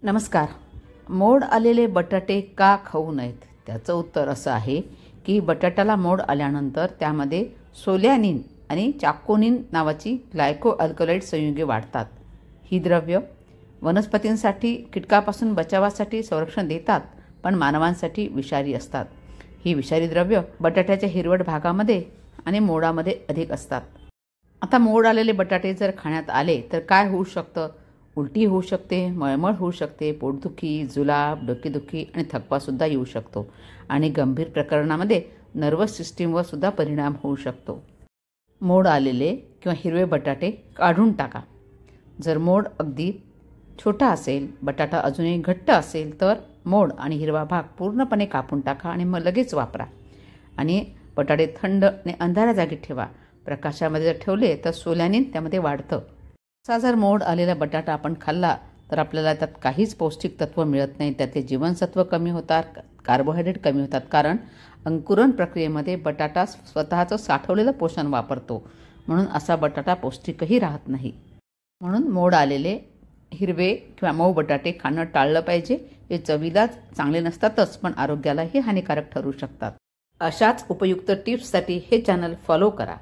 नमस्कार. मोड आलेले बटाटे का खाऊ नयेत? त्याचं उत्तर असं आहे की बटाट्याला मोड आल्यानंतर त्यामध्ये सोलॅनिन आणि चाकोनिन नावाची ग्लायको अल्कलॉइड संयुगे वाढतात. ही द्रव्य वनस्पतींसाठी कीटकापासून बचावासाठी संरक्षण देतात, पण मानवांसाठी विषारी असतात. ही विषारी द्रव्य बटाट्याच्या हिरवट भागामध्ये आणि मोडामध्ये अधिक असतात. आता मोड आलेले बटाटे जर खाण्यात आले तर काय होऊ शकतं? उलटी होऊ शकते, मळमळ होऊ शकते, पोटदुखी, जुलाब, डोकेदुखी आणि थकवासुद्धा येऊ शकतो आणि गंभीर प्रकरणामध्ये नर्वस सिस्टीमवर सुद्धा परिणाम होऊ शकतो. मोड आलेले किंवा हिरवे बटाटे काढून टाका. जर मोड अगदी छोटा असेल, बटाटा अजूनही घट्ट असेल तर मोड आणि हिरवा भाग पूर्णपणे कापून टाका आणि मग लगेच वापरा. आणि बटाटे थंड आणि अंधाऱ्या जागी ठेवा. प्रकाशामध्ये जर ठेवले तर सोलॅनिन त्यामध्ये वाढतं. असा जर मोड आलेला बटाटा आपण खाल्ला तर आपल्याला त्यात काहीच पौष्टिक तत्व मिळत नाही. त्यातले जीवनसत्व कमी होतात, कार्बोहायड्रेट कमी होतात, कारण अंकुरण प्रक्रियेमध्ये बटाटा स्वतःचं साठवलेलं पोषण वापरतो. म्हणून असा बटाटा पौष्टिकही राहत नाही. म्हणून मोड आलेले हिरवे किंवा मऊ बटाटे खाणं टाळलं पाहिजे. हे चवीलाच चांगले नसतातच, पण आरोग्यालाही हानिकारक ठरू शकतात. अशाच उपयुक्त टिप्ससाठी हे चॅनल फॉलो करा.